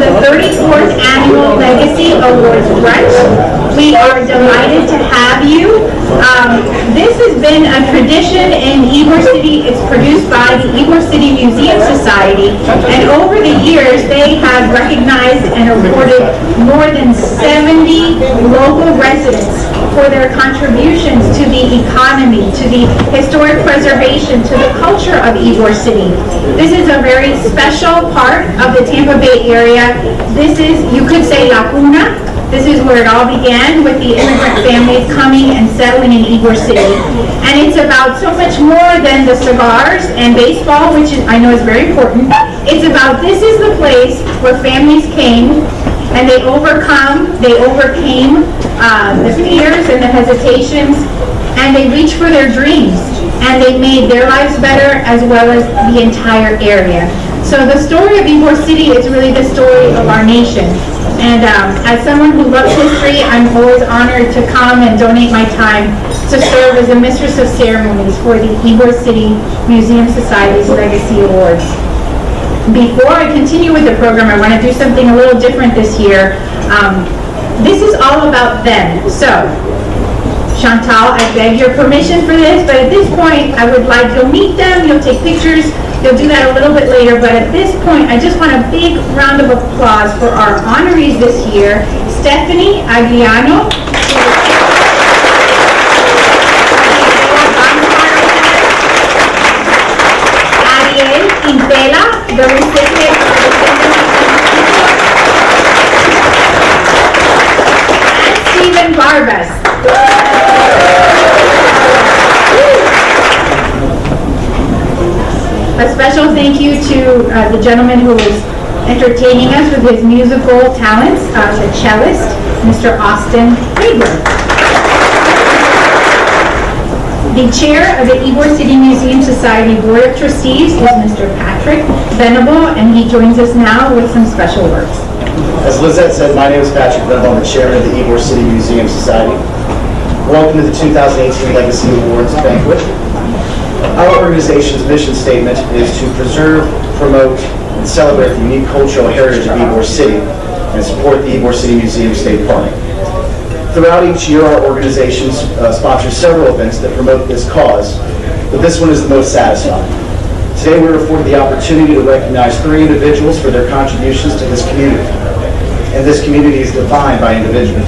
the 34th Annual Legacy Awards Brunch. We are delighted to have you. This has been a tradition in Ybor City. It's produced by the Ybor City Museum Society, and over the years they have recognized and awarded more than 70 local residents for their contributions to the economy, to the historic preservation, to the culture of Ybor City. This is a very special part of the Tampa Bay area. This is, you could say, La Cuna. This is where it all began, with the immigrant families coming and settling in Ybor City. And it's about so much more than the cigars and baseball, which I know is very important. It's about, this is the place where families came and they overcame the fears and the hesitations, and they reached for their dreams, and they made their lives better as well as the entire area. So the story of Ybor City is really the story of our nation. And as someone who loves history, I'm always honored to come and donate my time to serve as a mistress of ceremonies for the Ybor City Museum Society's Legacy Awards. Before I continue with the program, I want to do something a little different this year. This is all about them. So, Chantal, I beg your permission for this, but at this point, I would like, you'll meet them, you'll take pictures, you'll do that a little bit later, but at this point, I just want a big round of applause for our honorees this year, Stephanie Agliano, Ariel, Quintela, the recipient of the and Barbas. A special thank you to the gentleman who is entertaining us with his musical talents, the cellist, Mr. Austin Hager. The chair of the Ybor City Museum Society Board of Trustees is Mr. Patrick Venable, and he joins us now with some special words. As Lizette said, my name is Patrick Venable. I'm the chairman of the Ybor City Museum Society. Welcome to the 2018 Legacy Awards Banquet. Our organization's mission statement is to preserve, promote, and celebrate the unique cultural heritage of Ybor City and support the Ybor City Museum State Park. Throughout each year, our organization sponsors several events that promote this cause, but this one is the most satisfying. Today, we're afforded the opportunity to recognize 3 individuals for their contributions to this community. And this community is defined by individuals.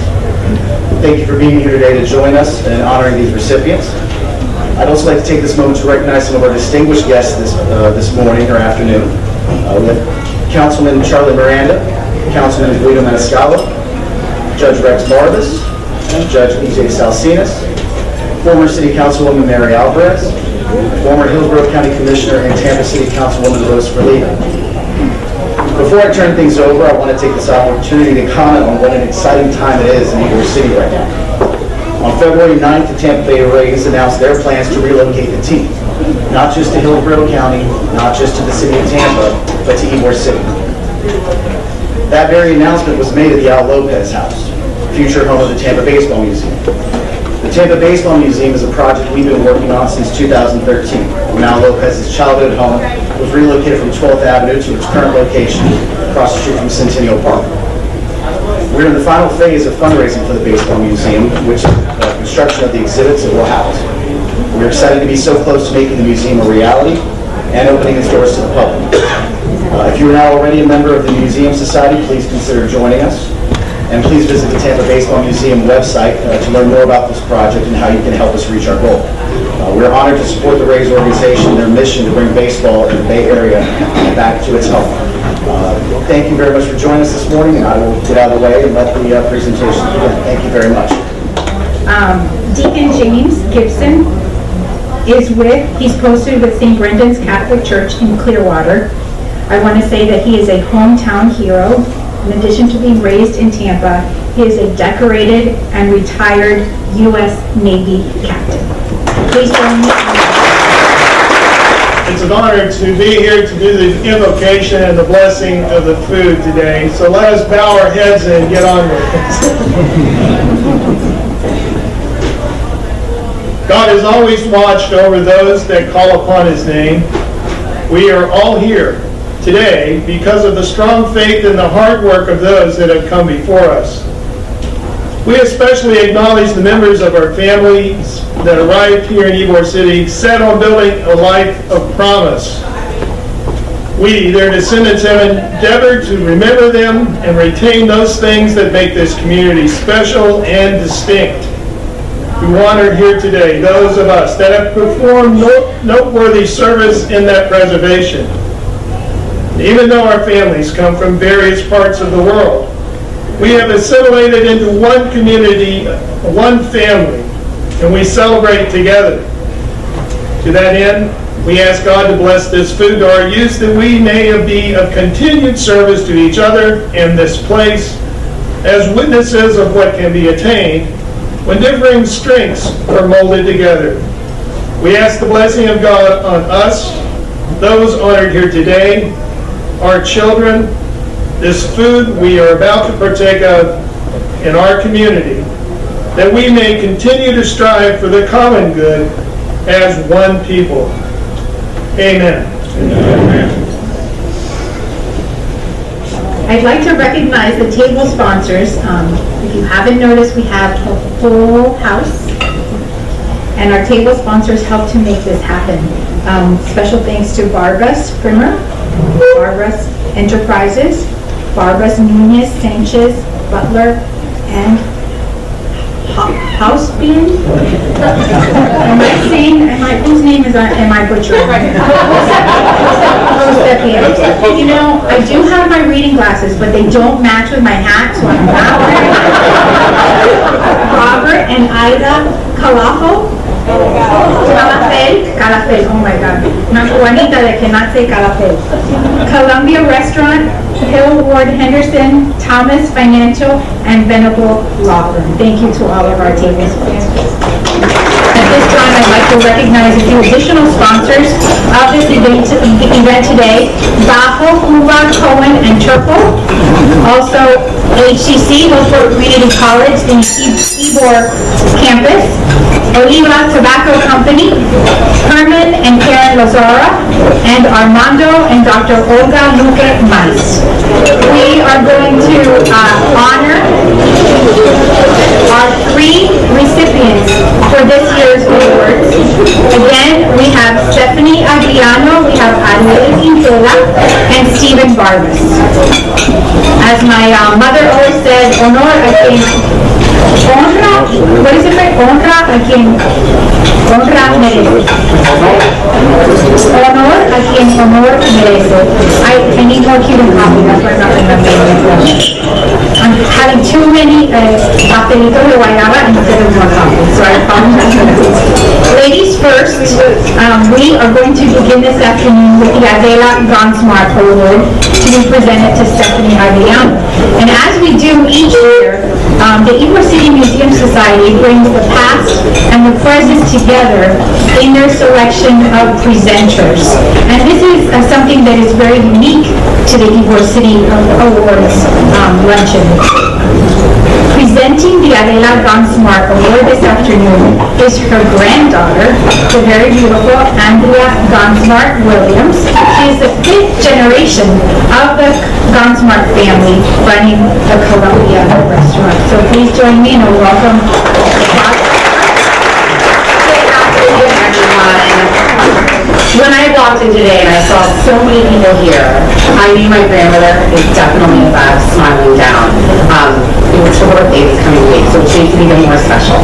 Thank you for being here today to join us and honoring these recipients. I'd also like to take this moment to recognize some of our distinguished guests this morning or afternoon. We have Councilman Charlie Miranda, Councilman Guido Maniscalco, Judge Rex Barbas, Judge E.J. Salcinas, former City Councilwoman Mary Alvarez, former Hillsborough County Commissioner and Tampa City Councilwoman Rose Ferlita. Before I turn things over, I want to take this opportunity to comment on what an exciting time it is in Ybor City right now. On February 9th, the Tampa Bay Rays announced their plans to relocate the team, not just to Hillsborough County, not just to the city of Tampa, but to Ybor City. That very announcement was made at the Al Lopez House, future home of the Tampa Baseball Museum. The Tampa Baseball Museum is a project we've been working on since 2013, when Al Lopez's childhood home was relocated from 12th Avenue to its current location, across the street from Centennial Park. We're in the final phase of fundraising for the Baseball Museum, which is the construction of the exhibits it will house. We're excited to be so close to making the museum a reality and opening its doors to the public. If you are not already a member of the Museum Society, please consider joining us. And please visit the Tampa Baseball Museum website to learn more about this project and how you can help us reach our goal. We're honored to support the Rays organization, their mission to bring baseball in the Bay Area back to its home. Thank you very much for joining us this morning, and I will get out of the way and let the presentation begin. Thank you very much. Deacon James Gibson he's posted with St. Brendan's Catholic Church in Clearwater. I want to say that he is a hometown hero. In addition to being raised in Tampa, he is a decorated and retired U.S. Navy captain. Please join me. It's an honor to be here to do the invocation and the blessing of the food today. So let us bow our heads and get on with it. God has always watched over those that call upon His name. We are all here today because of the strong faith and the hard work of those that have come before us. We especially acknowledge the members of our families that arrived here in Ybor City, set on building a life of promise. We, their descendants, have endeavored to remember them and retain those things that make this community special and distinct. We honor here today those of us that have performed noteworthy service in that preservation. Even though our families come from various parts of the world, we have assimilated into one community, one family, and we celebrate together. To that end, we ask God to bless this food to our use, that we may be of continued service to each other and this place as witnesses of what can be attained when differing strengths are molded together. We ask the blessing of God on us, those honored here today, our children, this food we are about to partake of in our community, that we may continue to strive for the common good as one people. Amen. Amen. I'd like to recognize the table sponsors. If you haven't noticed, we have a full house, and our table sponsors help to make this happen. Special thanks to Barbas Primer, Barbas Enterprises, Barbas Nunez Sanchez Butler, and Housebean. Whose name am I butchering? You know, I do have my reading glasses, but they don't match with my hat, so I'm not wearing it. Robert and Ida Calafel. Calafel, oh my God. Una Juanita that cannot say Calafel. Columbia Restaurant, Hill Ward Henderson, Thomas Financial, and Venable Law Firm. Thank you to all of our table sponsors. At this time, I'd like to recognize a few additional sponsors of this event today. Bajo, Cuba, Cohen, and Turple. Also, HCC, Hillsborough Community College, the Ybor campus. Oliva Tobacco Company, Herman and Karen Lazara, and Armando and Dr. Olga Luque Mais. We are going to honor our 3 recipients for this year's awards. Again, we have Stephanie Agliano, we have Ariel Quintela, and Stephen Barbas. As my mother always said, honor a quien honra, what is it like? Honra a quien honra merece. Honor a quien honor merece. I need more Cuban coffee, that's why I'm not remembering it. I'm having too many pastelitos de guayaba instead of more coffee, so I apologize. Ladies first, we are going to begin this afternoon with the Adela Gonzmart Award to be presented to Stephanie Agliano. And as we do each year, the Ybor City Museum Society brings the past and the present together in their selection of presenters. And this is something that is very unique to the Ybor City Awards luncheon. Presenting the Adela Gonzmart Award this afternoon is her granddaughter, the very beautiful Andrea Gonzmart Williams. She is the 5th generation of the Gonzmart family running the Columbia restaurant. So please join me in a welcome. When I walked in today and I saw so many people here, I knew my grandmother is definitely above smiling down. It was her birthday this coming week, so it makes it even more special.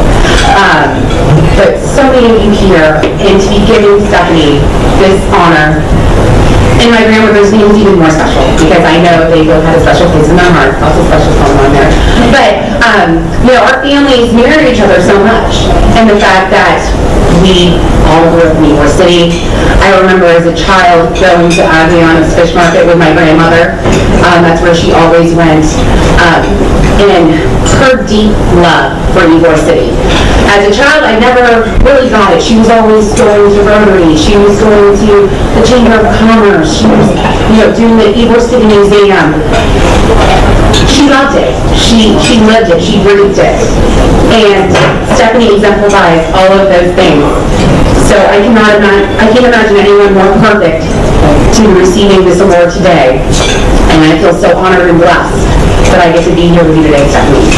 But so many of you here, and to be giving Stephanie this honor, and my grandmother's name is even more special because I know they both had a special place in their heart. Also special someone on there. But, you know, our families mirror each other so much. And the fact that we all grew up in Ybor City. I remember as a child going to Agliano's fish market with my grandmother. That's where she always went. And her deep love for Ybor City. As a child, I never really got it. She was always going to Rotary. She was going to the Chamber of Commerce. She was, you know, doing the Ybor City Museum. She loved it. She lived it. She breathed it. And Stephanie exemplifies all of those things. So I can't imagine anyone more perfect to to be receiving this award today, and I feel so honored and blessed that I get to be here with you today, Stephanie.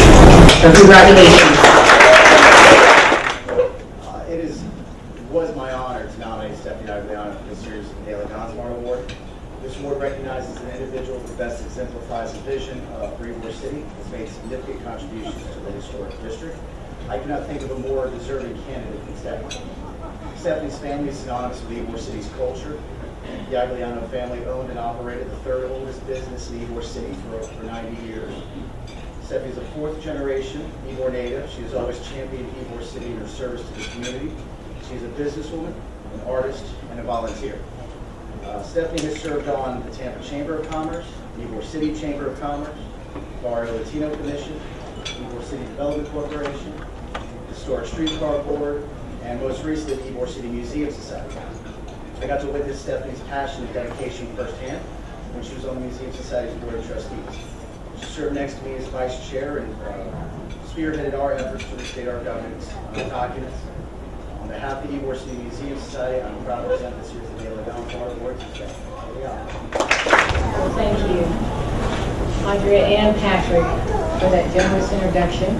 So congratulations. It was my honor to nominate Stephanie Agliano for this year's Adela Gonzmart Award. This award recognizes an individual who best exemplifies the vision for Ybor City, has made significant contributions to the historic district. I cannot think of a more deserving candidate than Stephanie. Stephanie's family is synonymous with Ybor City's culture. The Agliano family owned and operated the third oldest business in Ybor City for 90 years. Stephanie is a fourth generation Ybor native. She has always championed Ybor City in her service to the community. She is a businesswoman, an artist, and a volunteer. Stephanie has served on the Tampa Chamber of Commerce, the Ybor City Chamber of Commerce, the Ariel Latino Commission, Ybor City Development Corporation, the Historic Streetcar Board, and most recently the Ybor City Museum Society. I got to witness Stephanie's passion and dedication firsthand when she was on the Museum Society's Board of Trustees. She served next to me as vice chair and spearheaded our efforts to restate our governance documents. On behalf of the Ybor City Museum Society, I'm proud to present this year's Adela Gonzmart Award to Stephanie. Here we are. Thank you, Andrea and Patrick, for that generous introduction.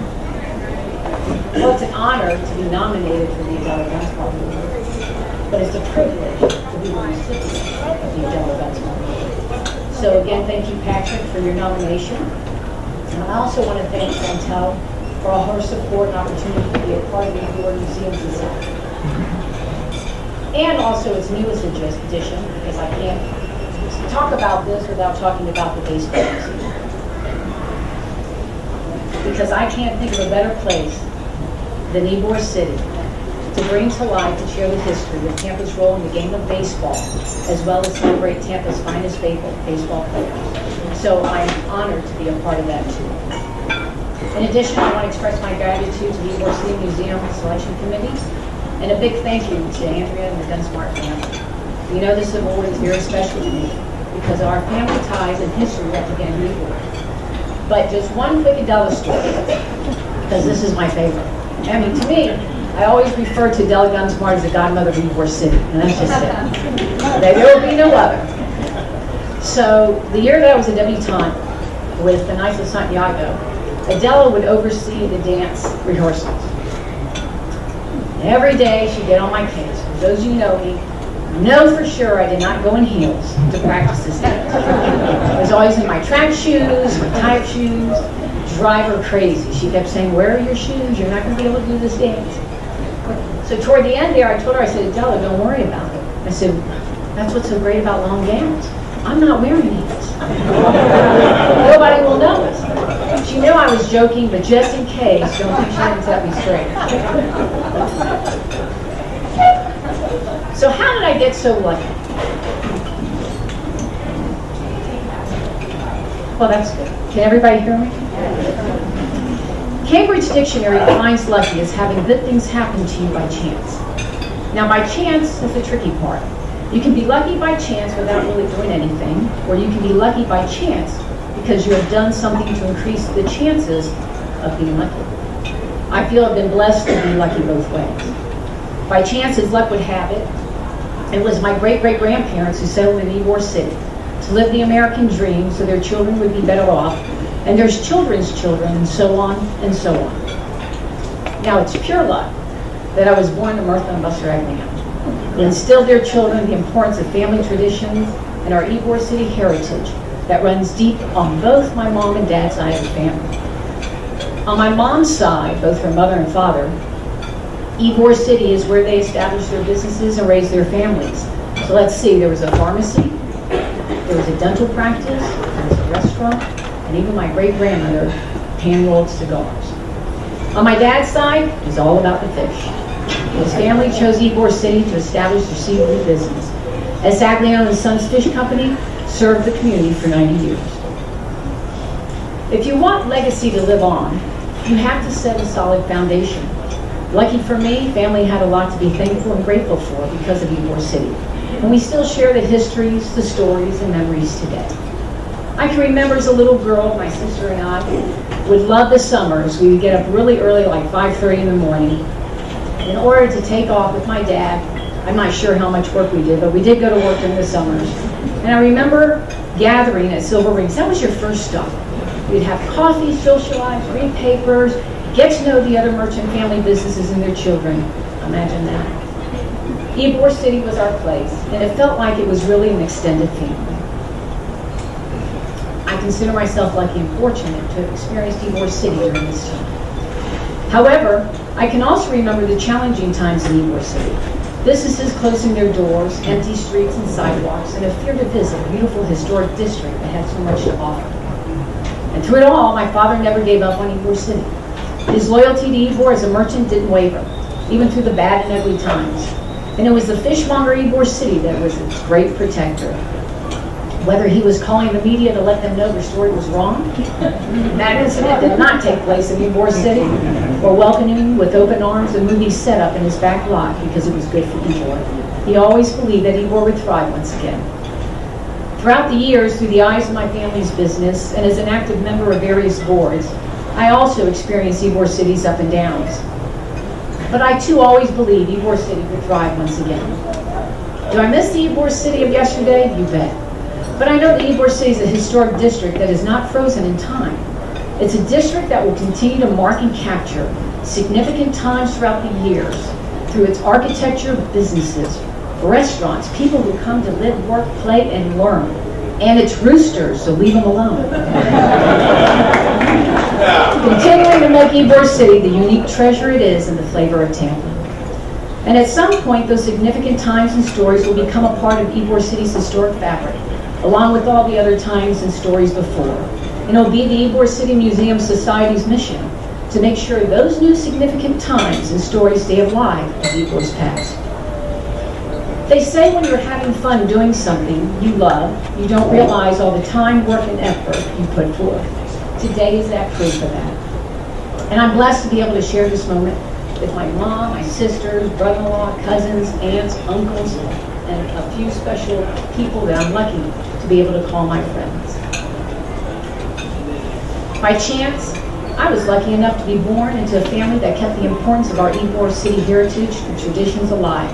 Well, it's an honor to be nominated for the Adela Gonzmart Award, but it's a privilege to be the recipient of the Adela Gonzmart Award. So again, thank you, Patrick, for your nomination. And I also want to thank Quintela for all her support and opportunity to be a part of the Ybor Museum Society. And also its newest addition, because I can't talk about this without talking about the baseball museum. Because I can't think of a better place than Ybor City to bring to life and share the history of Tampa's role in the game of baseball, as well as celebrate Tampa's finest baseball players. So I'm honored to be a part of that too. In addition, I want to express my gratitude to the Ybor City Museum Selection Committee, and a big thank you to Andrea and the Gonzmart family. You know this award is very special to me because of our family ties and history that began in Ybor. But just one quick Adela story, because this is my favorite. I mean, to me, I always refer to Adela Gonzmart as the godmother of Ybor City, and that's just it. There will be no other. So, the year that I was a debutante with the Knights of Santiago, Adela would oversee the dance rehearsals. And every day she'd get on my case. For those of you who know me, know for sure I did not go in heels to practice this dance. I was always in my track shoes, my tie-up shoes, drive her crazy. She kept saying, "Where are your shoes? You're not going to be able to do this dance." So toward the end there, I told her, I said, "Adela, don't worry about it." I said, "That's what's so great about long gowns. I'm not wearing heels. Nobody will notice." She knew I was joking, but just in case, don't think she didn't set me straight. So how did I get so lucky? Well, that's good. Can everybody hear me? Cambridge Dictionary defines lucky as having good things happen to you by chance. Now, by chance is the tricky part. You can be lucky by chance without really doing anything, or you can be lucky by chance because you have done something to increase the chances of being lucky. I feel I've been blessed to be lucky both ways. By chance, as luck would have it, it was my great-great-grandparents who settled in Ybor City to live the American dream so their children would be better off, and their children's children, and so on and so on. Now, it's pure luck that I was born to Martha and Buster Agliano, who instilled their children the importance of family traditions and our Ybor City heritage that runs deep on both my mom and dad's side of the family. On my mom's side, both her mother and father, Ybor City is where they established their businesses and raised their families. So let's see, there was a pharmacy, there was a dental practice, there was a restaurant, and even my great-grandmother hand-rolled cigars. On my dad's side, it was all about the fish. His family chose Ybor City to establish their seafood business, as Agliano and Sons Fish Company served the community for 90 years. If you want legacy to live on, you have to set a solid foundation. Lucky for me, family had a lot to be thankful and grateful for because of Ybor City. And we still share the histories, the stories, and memories today. I can remember as a little girl, my sister and I would love the summers. We would get up really early, like 5:30 in the morning, in order to take off with my dad I'm not sure how much work we did, but we did go to work during the summers. And I remember gathering at Silver Rings. That was your first stop. We'd have coffee, socialize, read papers, get to know the other merchant family businesses and their children. Imagine that. Ybor City was our place, and it felt like it was really an extended family. I consider myself lucky and fortunate to have experienced Ybor City during this time. However, I can also remember the challenging times in Ybor City. Businesses closing their doors, empty streets and sidewalks, and a fear to visit a beautiful historic district that had so much to offer. And through it all, my father never gave up on Ybor City. His loyalty to Ybor as a merchant didn't waver, even through the bad and ugly times. And it was the fishmonger Ybor City that was its great protector. Whether he was calling the media to let them know their story was wrong, that incident did not take place in Ybor City, or welcoming him with open arms and movie set up in his back lot because it was good for Ybor. He always believed that Ybor would thrive once again. Throughout the years, through the eyes of my family's business, and as an active member of various boards, I also experienced Ybor City's up and downs. But I too always believed Ybor City would thrive once again. Do I miss the Ybor City of yesterday? You bet. But I know that Ybor City is a historic district that is not frozen in time. It's a district that will continue to mark and capture significant times throughout the years through its architecture, businesses, restaurants, people who come to live, work, play, and learn. And it's roosters, so leave them alone. Continuing to make Ybor City the unique treasure it is in the flavor of Tampa. And at some point, those significant times and stories will become a part of Ybor City's historic fabric, along with all the other times and stories before. And it'll be the Ybor City Museum Society's mission to make sure those new significant times and stories stay alive in Ybor's past. They say when you're having fun doing something you love, you don't realize all the time, work, and effort you put forth. Today is that proof of that. And I'm blessed to be able to share this moment with my mom, my sisters, brother-in-law, cousins, aunts, uncles, and a few special people that I'm lucky to be able to call my friends. By chance, I was lucky enough to be born into a family that kept the importance of our Ybor City heritage and traditions alive.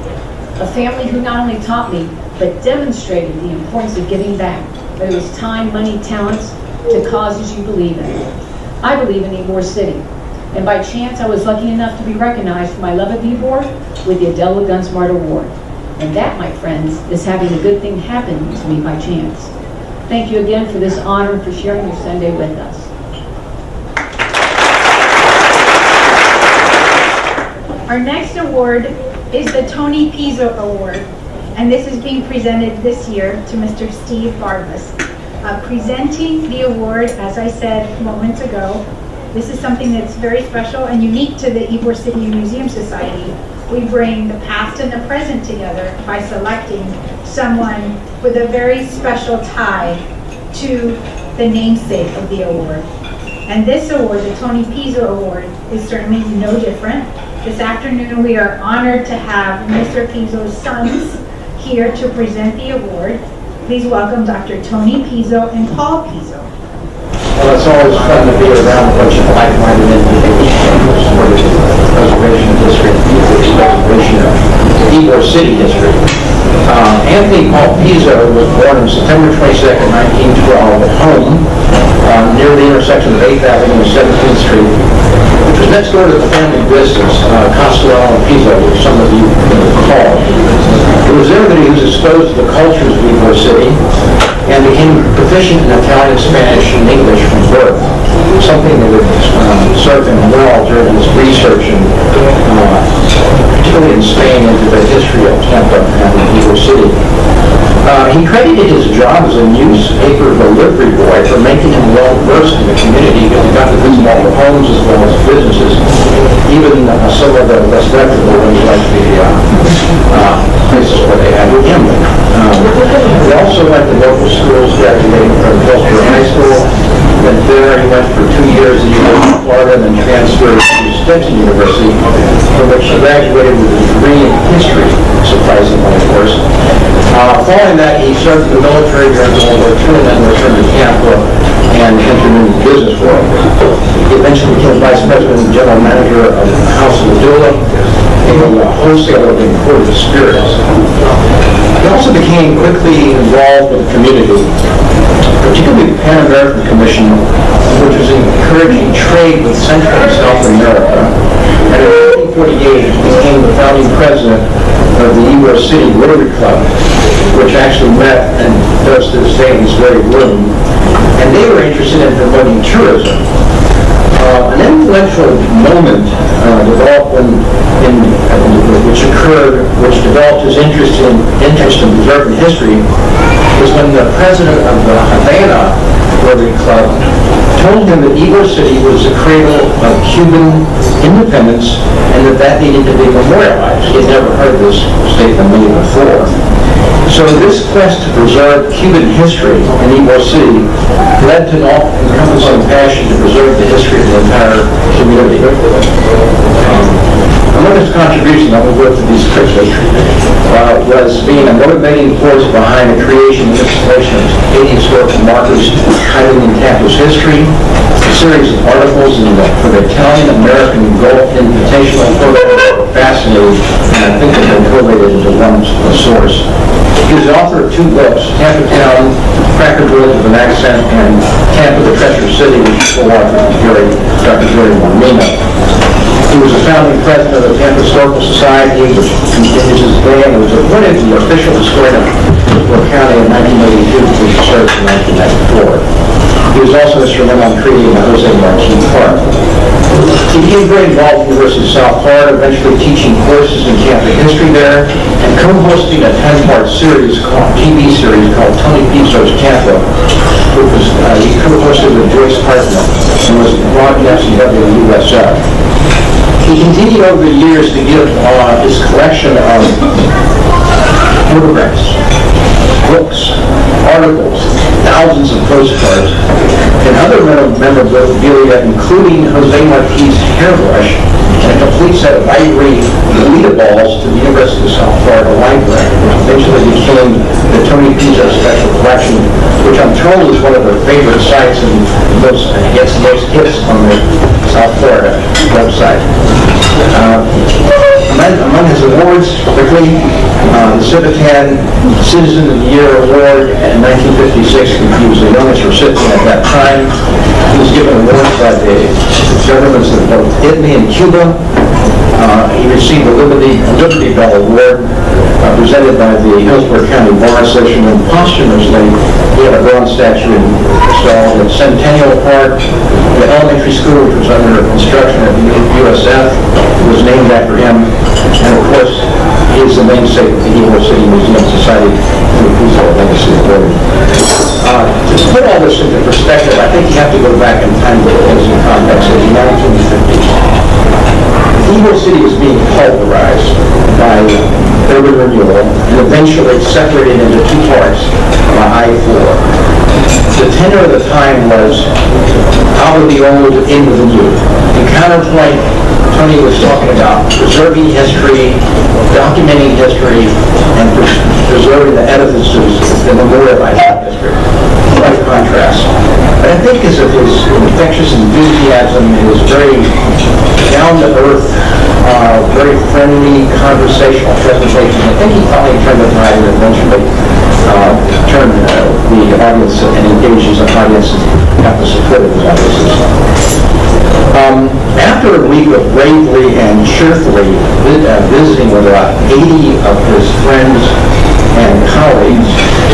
A family who not only taught me, but demonstrated the importance of giving back, whether it was time, money, talents, to causes you believe in. I believe in Ybor City. And by chance, I was lucky enough to be recognized for my love of Ybor with the Adela Gonzmart Award. And that, my friends, is having a good thing happen to me by chance. Thank you again for this honor and for sharing your Sunday with us. Our next award is the Tony Pizzo Award, and this is being presented this year to Mr. Steve Barbas. Presenting the award, as I said moments ago, this is something that's very special and unique to the Ybor City Museum Society. We bring the past and the present together by selecting someone with a very special tie to the namesake of the award. And this award, the Tony Pizzo Award, is certainly no different. This afternoon we are honored to have Mr. Pizzo's sons here to present the award. Please welcome Dr. Tony Pizzo and Paul Pizzo. Well, it's always fun to be around a bunch of like-minded individuals for the Preservation District, the Preservation of Ybor City District. Anthony Paul Pizzo was born on September 22nd, 1912 at home near the intersection of 8th Avenue and 17th Street, which was next door to the family business, Costello and Pizzo, which some of you recall. It was there that he was exposed to the cultures of Ybor City and became proficient in Italian, Spanish, and English from birth, something that would serve him well during his research, and particularly in Spain, into the history of Tampa and Ybor City. He credited his job as a newspaper delivery boy for making him well-versed in the community, because he got to visit all the homes as well as businesses, even some of the less reputable ones like the places where they had gambling. He also went to local schools, graduating from Hillsborough High School. Then there he went for 2 years at the University of Florida, and then transferred to Stetson University, from which he graduated with a degree in history, surprisingly, of course. Following that, he served in the military during World War II, and then returned to Tampa and entered into the business world. He eventually became vice president and general manager of the House of Adela, a wholesaler of imported spirits. He also became quickly involved with the community, particularly the Pan American Commission, which was encouraging trade with Central and South America. And in 1948, he became the founding president of the Ybor City Rotary Club, which actually met and does to this day in this very room. And they were interested in promoting tourism. An influential moment developed which developed his interest in preserving history, was when the president of the Adela Rotary Club told him that Ybor City was the cradle of Cuban independence and that needed to be memorialized. He had never heard this statement made before. So this quest to preserve Cuban history in Ybor City led to an all-encompassing passion to preserve the history of the entire community. Among his contributions, I will go through these quickly, was being a motivating force behind the creation and installation of 80 historical markers highlighting campus history, a series of articles for the Italian-American Gulf Invitational Program. Fascinating, and I think they've been collated into one source. He was the author of 2 books, Tampa Town, Cracker Village with an Accent, and Tampa the Treasure City, which is co-authored with Dr. Jerry Mormino. He was the founding president of the Tampa Historical Society, which continues his day, and was appointed the official historian of Ybor County in 1982, which served in 1994. He was also instrumental in creating the Gonzmart Park. He became very involved with the University of South Florida, eventually teaching courses in campus history there, and co-hosting a 10-part TV series called Tony Pizzo's Tampa, which was he co-hosted with Joyce Hartman and was broadcast on WUSF. He continued over the years to give his collection of photographs, books, articles, thousands of postcards, and other memorabilia, including Jose Marti's hairbrush and a complete set of ivory Lolita balls to the University of South Florida Library, which eventually became the Tony Pizzo Special Collection, which I'm told is one of their favorite sites and gets the most hits on the South Florida website. Among his awards, quickly, the Civitan Citizen of the Year Award in 1956, he was the youngest recipient at that time. He was given awards by the governments of both Italy and Cuba. He received the Liberty Bell Award presented by the Hillsborough County Bar Association, and posthumously he had a bronze statue installed at Centennial Park. The elementary school, which was under construction at the USF, was named after him. And of course, he is the namesake of the Ybor City Museum Society and the Pizzo Legacy Award. To put all this into perspective, I think you have to go back in time to things in context of the 1950s. Ybor City was being pulverized by urban renewal and eventually separated into 2 parts by I-4. The tenor of the time was out of the old, into the new. In counterpoint, Tony was talking about preserving history, documenting history, and preserving the edifices that memorialize that history. Quite a contrast. But I think because of his infectious enthusiasm, his very down-to-earth, very friendly, conversational presentation, I think he finally turned the tide and eventually turned the audience and engaged his audience and got the support of his audiences. After a week of bravely and cheerfully visiting with about 80 of his friends and colleagues,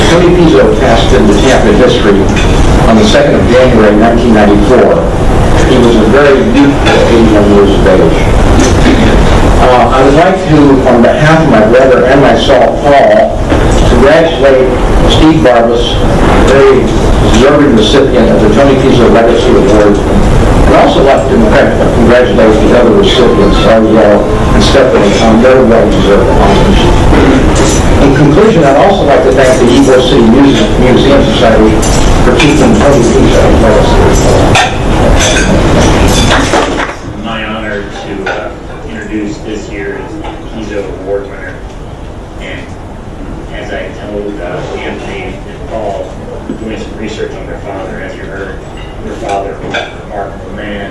Tony Pizzo passed into Tampa history on the 2nd of January 1994. He was a very youthful 81 years of age. I would like to, on behalf of my brother and myself, Paul, congratulate Steve Barbas, very deserving recipient of the Tony Pizzo Legacy Award. I'd also like to congratulate the other recipients, Ariel and Stephanie, on their well-deserved honors. In conclusion, I'd also like to thank the Ybor City Museum Society for keeping Tony Pizzo legacy. My honor to introduce this year's Pizzo Award winner. And as I told Anthony and Paul, doing some research on their father, as you heard, their father was a remarkable man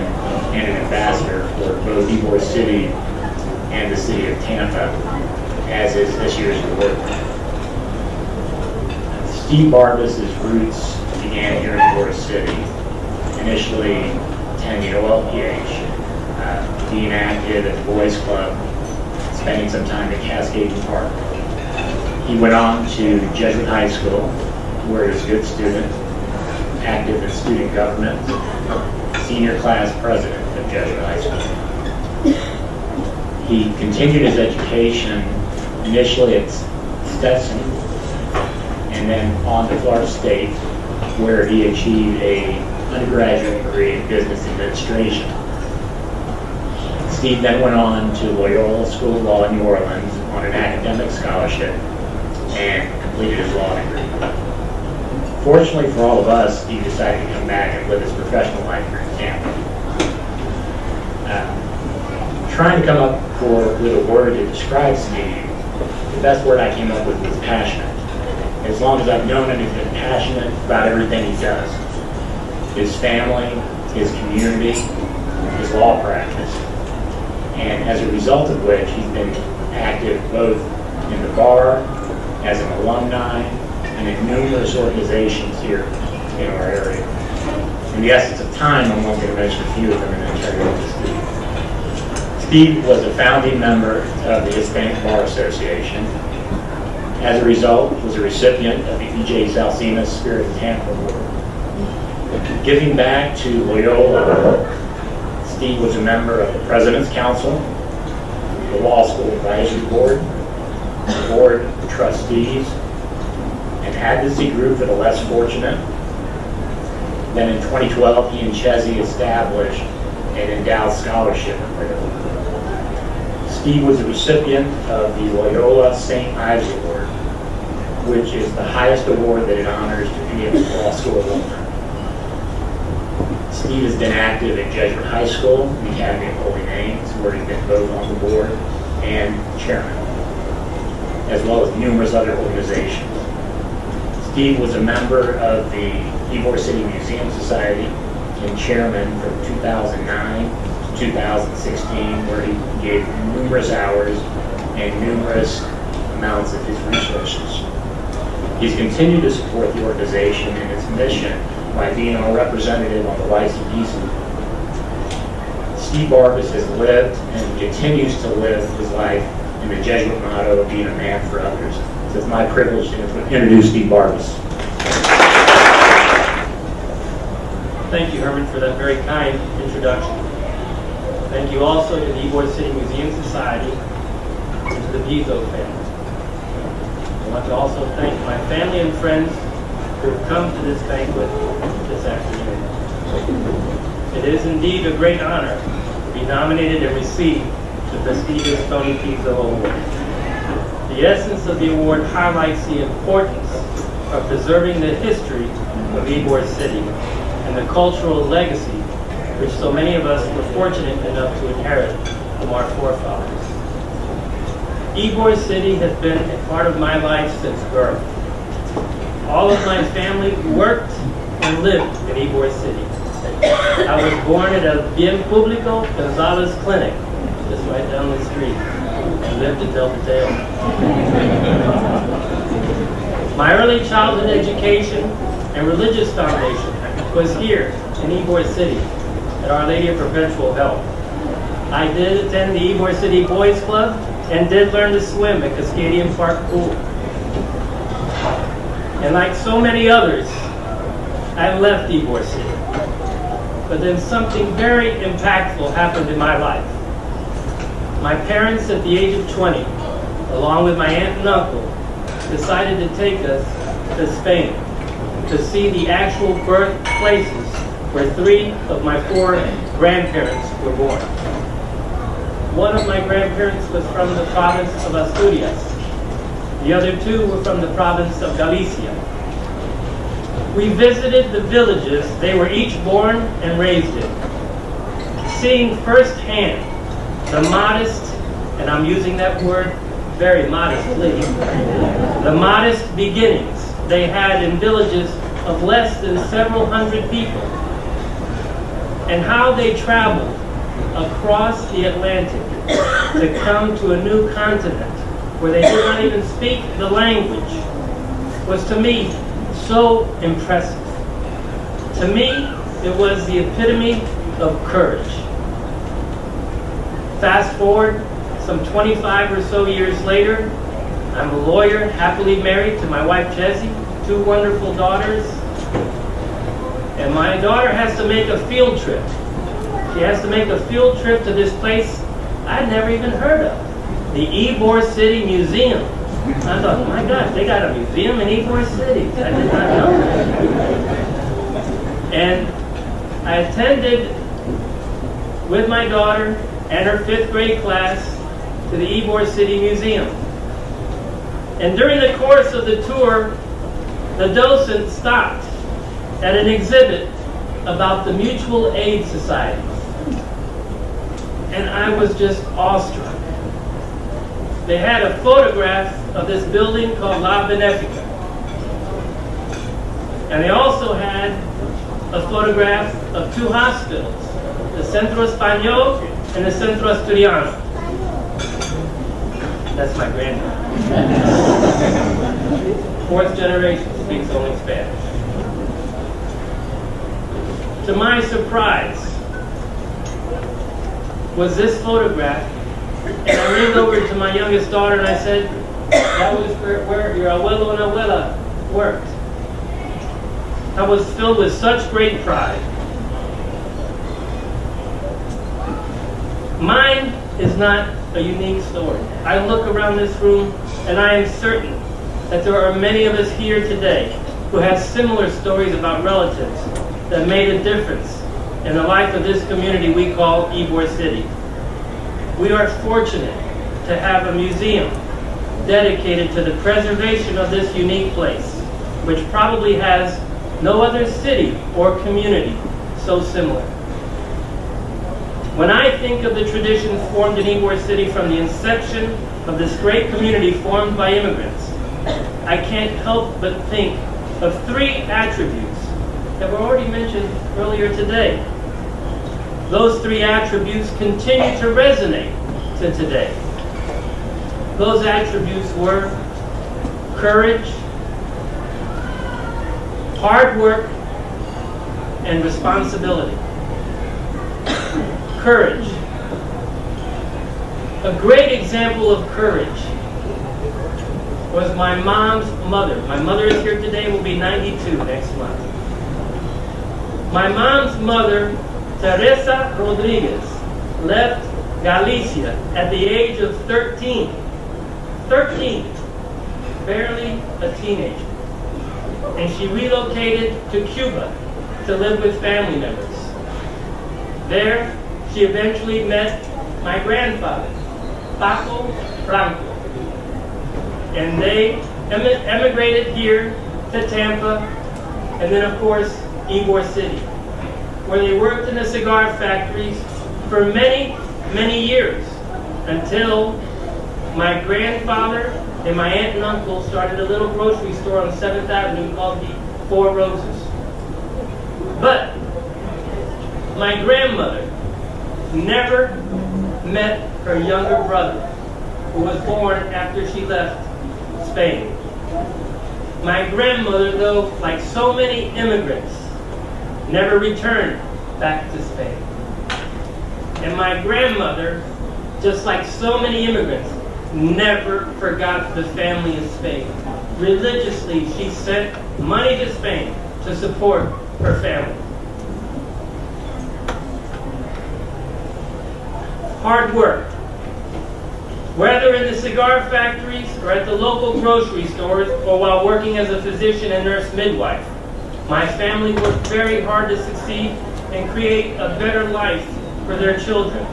and an ambassador for both Ybor City and the city of Tampa, as is this year's award. Steve Barbas' roots began here in Ybor City, initially attending OLPH, being active at the Boys Club, spending some time at Cascade Park. He went on to Jesuit High School, where he was a good student, active in student government, senior class president of Jesuit High School. He continued his education initially at Stetson, and then on to Florida State, where he achieved a undergraduate degree in business administration. Steve then went on to Loyola School of Law in New Orleans on an academic scholarship and completed his law degree. Fortunately for all of us, Steve decided to come back and live his professional life here in Tampa. Trying to come up with a word to describe Steve, the best word I came up with was passionate. As long as I've known him, he's been passionate about everything he does. His family, his community, his law practice. And as a result of which, he's been active both in the bar, as an alumni, and in numerous organizations here in our area. In the essence of time, I'm only going to mention a few of them and then turn it over to Steve. Steve was a founding member of the Hispanic Bar Association. As a result, was a recipient of the E.J. Salsinas Spirit of Tampa Award. Giving back to Loyola, Steve was a member of the President's Council, the Law School Advisory Board, the Board of Trustees, an advocacy group for the less fortunate. Then in 2012, he and Chesy established an endowed scholarship at Loyola. Steve was a recipient of the Loyola St. Ives Award, which is the highest award that it honors to be a law school alumni. Steve has been active at Jesuit High School, the Academy of Holy Names, where he's been both on the board and chairman, as well as numerous other organizations. Steve was a member of the Ybor City Museum Society and chairman from 2009 to 2016, where he gave numerous hours and numerous amounts of his resources. He's continued to support the organization and its mission by being our representative on the YCP. Steve Barbas has lived and continues to live his life in the Jesuit motto of being a man for others. So it's my privilege to introduce Steve Barbas. Thank you, Herman, for that very kind introduction. Thank you also to the Ybor City Museum Society and to the Pizzo family. I want to also thank my family and friends who have come to this banquet this afternoon. It is indeed a great honor to be nominated and receive the prestigious Tony Pizzo Award. The essence of the award highlights the importance of preserving the history of Ybor City and the cultural legacy which so many of us were fortunate enough to inherit from our forefathers. Ybor City has been a part of my life since birth. All of my family worked and lived in Ybor City. I was born at a Bien Público Gonzalez clinic, just right down the street, and lived to tell the tale. My early childhood education and religious foundation was here in Ybor City at Our Lady of Perpetual Help. I did attend the Ybor City Boys Club and did learn to swim at Cascadian Park Pool. And like so many others, I left Ybor City. But then something very impactful happened in my life. My parents at the age of 20, along with my aunt and uncle, decided to take us to Spain to see the actual birthplaces where 3 of my 4 grandparents were born. One of my grandparents was from the province of Asturias. The other 2 were from the province of Galicia. We visited the villages they were each born and raised in, seeing firsthand the modest, and I'm using that word very modestly, the modest beginnings they had in villages of less than several hundred people, and how they traveled across the Atlantic to come to a new continent where they did not even speak the language was to me so impressive. To me, it was the epitome of courage. Fast forward some 25 or so years later, I'm a lawyer, happily married to my wife Jessie, 2 wonderful daughters, and my daughter has to make a field trip. She has to make a field trip to this place I'd never even heard of, the Ybor City Museum. I thought, my gosh, they got a museum in Ybor City. I did not know that. And I attended with my daughter and her 5th grade class to the Ybor City Museum. And during the course of the tour, the docent stopped at an exhibit about the mutual aid societies. And I was just awestruck. They had a photograph of this building called La Benefica. And they also had a photograph of 2 hospitals, the Centro Español and the Centro Asturiano. That's my granddaughter. 4th generation, speaks only Spanish. To my surprise, was this photograph, and I leaned over to my youngest daughter and I said, that was where your abuelo and abuela worked. I was filled with such great pride. Mine is not a unique story. I look around this room and I am certain that there are many of us here today who have similar stories about relatives that made a difference in the life of this community we call Ybor City. We are fortunate to have a museum dedicated to the preservation of this unique place, which probably has no other city or community so similar. When I think of the traditions formed in Ybor City from the inception of this great community formed by immigrants, I can't help but think of 3 attributes that were already mentioned earlier today. Those 3 attributes continue to resonate to today. Those attributes were courage, hard work, and responsibility. Courage. A great example of courage was my mom's mother. My mother is here today and will be 92 next month. My mom's mother, Teresa Rodriguez, left Galicia at the age of 13. 13, barely a teenager. And she relocated to Cuba to live with family members. There, she eventually met my grandfather, Paco Franco. And they emigrated here to Tampa, and then of course, Ybor City, where they worked in the cigar factories for many, many years, until my grandfather and my aunt and uncle started a little grocery store on 7th Avenue called the 4 Roses. But my grandmother never met her younger brother, who was born after she left Spain. My grandmother, though, like so many immigrants, never returned back to Spain. And my grandmother, just like so many immigrants, never forgot the family in Spain. Religiously, she sent money to Spain to support her family. Hard work. Whether in the cigar factories or at the local grocery stores or while working as a physician and nurse midwife, my family worked very hard to succeed and create a better life for their children.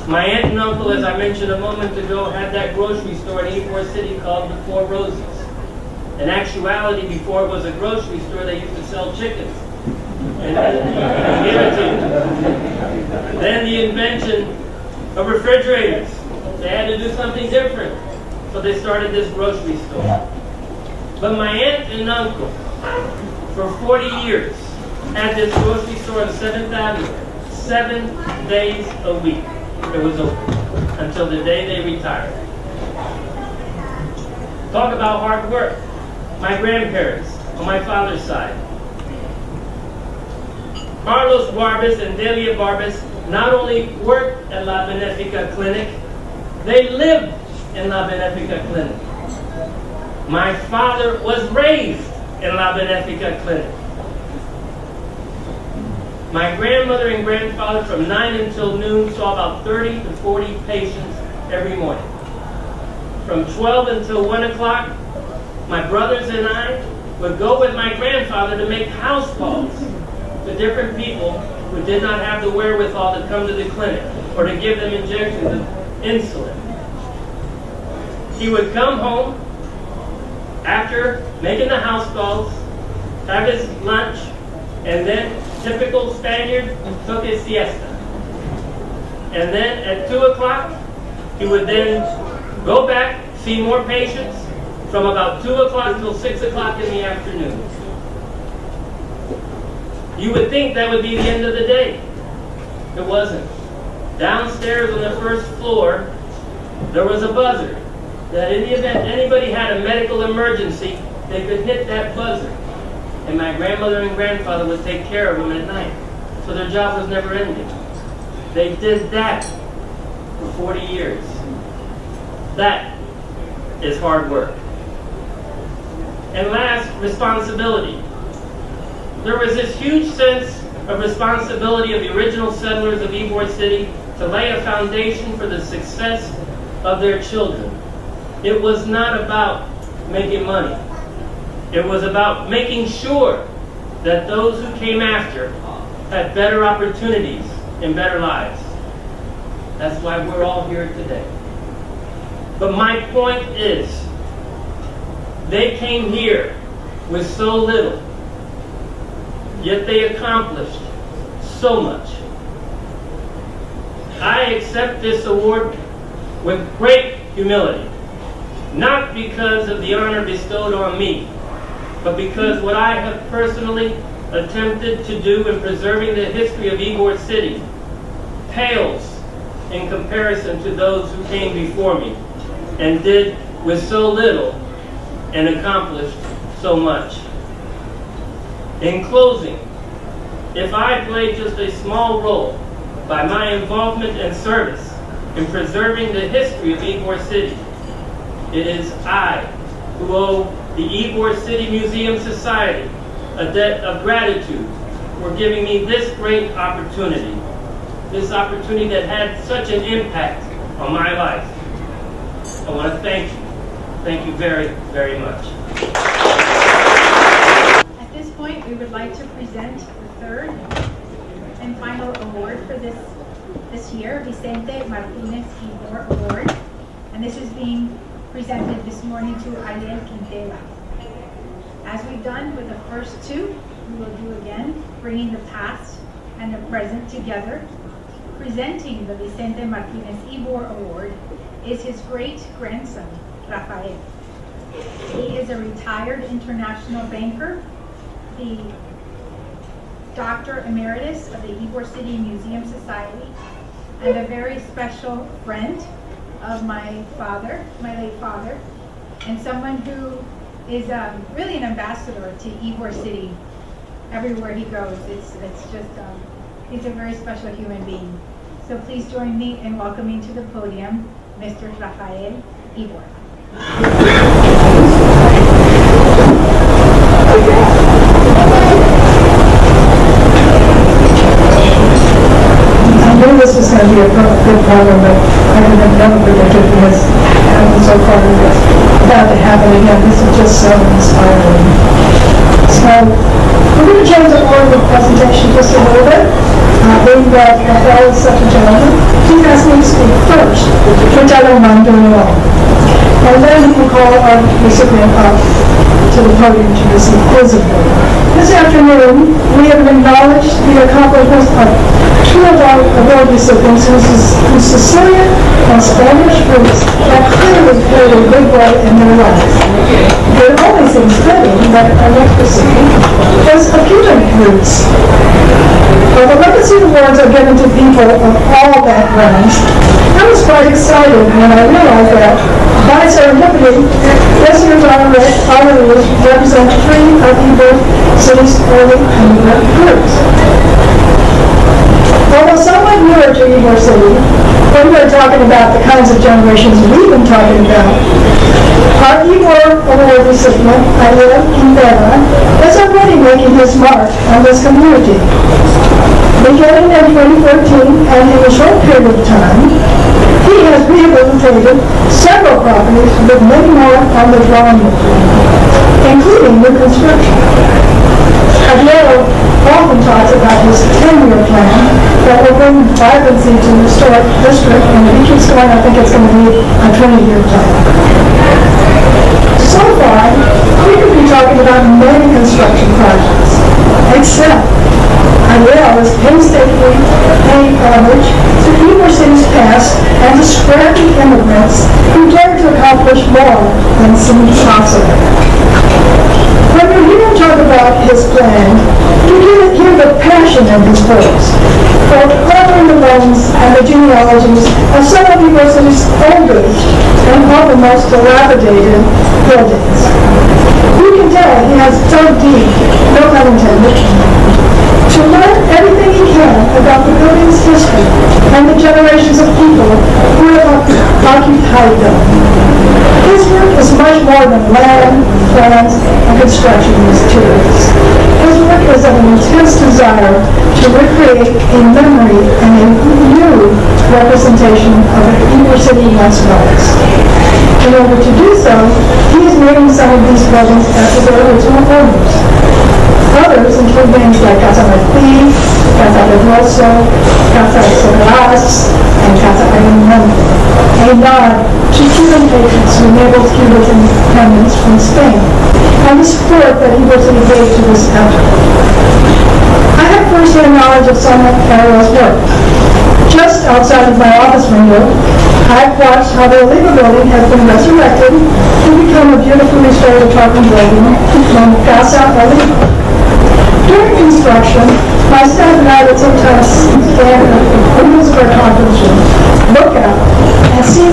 My aunt and uncle, as I mentioned a moment ago, had that grocery store in Ybor City called the 4 Roses. In actuality, before it was a grocery store, they used to sell chickens and give it to you. Then the invention of refrigerators. They had to do something different, so they started this grocery store. But my aunt and uncle, for 40 years, had this grocery store on 7th Avenue, 7 days a week. It was open until the day they retired. Talk about hard work. My grandparents on my father's side, Carlos Barbas and Delia Barbas, not only worked at La Benefica Clinic, they lived in La Benefica Clinic. My father was raised in La Benefica Clinic. My grandmother and grandfather from 9 until noon saw about 30 to 40 patients every morning. From 12 until 1 o'clock, my brothers and I would go with my grandfather to make house calls to different people who did not have the wherewithal to come to the clinic or to give them injections of insulin. He would come home after making the house calls, have his lunch, and then, typical Spaniard, took his siesta. And then at 2 o'clock, he would then go back, see more patients, from about 2 o'clock till 6 o'clock in the afternoon. You would think that would be the end of the day. It wasn't. Downstairs on the first floor, there was a buzzer that in the event anybody had a medical emergency, they could hit that buzzer. And my grandmother and grandfather would take care of them at night. So their job was never ending. They did that for 40 years. That is hard work. And last, responsibility. There was this huge sense of responsibility of the original settlers of Ybor City to lay a foundation for the success of their children. It was not about making money. It was about making sure that those who came after had better opportunities and better lives. That's why we're all here today. But my point is, they came here with so little, yet they accomplished so much. I accept this award with great humility, not because of the honor bestowed on me, but because what I have personally attempted to do in preserving the history of Ybor City pales in comparison to those who came before me and did with so little and accomplished so much. In closing, if I played just a small role by my involvement and service in preserving the history of Ybor City, it is I who owe the Ybor City Museum Society a debt of gratitude for giving me this great opportunity, this opportunity that had such an impact on my life. I want to thank you. Thank you very, very much. At this point, we would like to present the third and final award for this year, Vicente Martinez-Ybor Award. And this is being presented this morning to Ariel Quintela. As we've done with the first two, we will do again, bringing the past and the present together. Presenting the Vicente Martinez-Ybor Award is his great-grandson, Rafael. He is a retired international banker, the Doctor Emeritus of the Ybor City Museum Society, and a very special friend of my father, my late father, and someone who is really an ambassador to Ybor City everywhere he goes. It's just, he's a very special human being. So please join me in welcoming to the podium Mr. Rafael Ybor. I knew this was going to be a good program, but I would have never predicted this happened so far. It's about to happen again. This is just so inspiring. So we're going to change the order of the presentation just a little bit. Being that Rafael is such a gentleman, he's asked me to speak first, which I don't mind doing at all. And then we can call our recipient up to the podium to receive his award. This afternoon, we have acknowledged the accomplishments of two of our award recipients whose Sicilian and Spanish roots have clearly played a big role in their lives. It only seems fitting that our next recipient has a Cuban roots. While the Legacy Awards are given to people of all backgrounds, I was quite excited when I realized that, by serendipity, this year's honorees represent three of Ybor City's early immigrant groups. Although somewhat newer to Ybor City, when we're talking about the kinds of generations we've been talking about, our Ybor Award recipient, Ariel, is already making his mark on this community. Beginning in 2014 and in a short period of time, he has rehabilitated several properties with many more on the drawing board, including new construction. Adela often talks about his 10-year plan that will bring vibrancy to the historic district, and if he keeps going, I think it's going to be a 20-year plan. So far, we could be talking about many construction projects, except Ariel is painstakingly paying homage to Ybor City's past and to scrappy immigrants who dare to accomplish more than seems possible. When you hear him talk about his plan, you hear the passion in his voice for covering the bones and the genealogies of some of Ybor City's oldest and often most dilapidated buildings. You can tell he has dug deep, no pun intended, to learn everything he can about the building's history and the generations of people who have occupied them. His work is much more than land, plans, and construction materials. His work is of an intense desire to recreate a memory and a new representation of what Ybor City once was. In order to do so, he is naming some of these buildings after their original owners. Others include names like Casa Martí, Casa de Rosso, Casa de Sobras, and Casa Agliano, a nod to Cuban patrons who enabled Cuba's independence from Spain, and the support that Ybor City gave to this country. I have first-hand knowledge of some of Ariel's work. Just outside of my office window, I've watched how the Oliva building has been resurrected to become a beautifully restored apartment building named Casa Oliva. During construction, my staff and I would sometimes stand at the windows of our conference room, look out, and see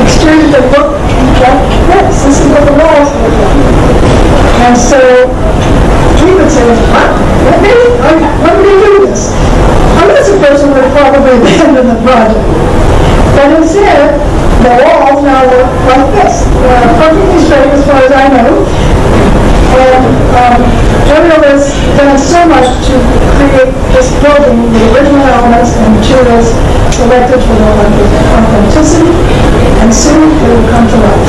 exteriors that look like this. This is what the walls look like. And so we would say, what? Really? When do we do this? I'm not the person who would probably abandon the project. But instead, the walls now look like this. They're perfectly straight as far as I know. And Ariel has done so much to create this building, the original elements and materials selected for their authenticity, and soon it will come to life.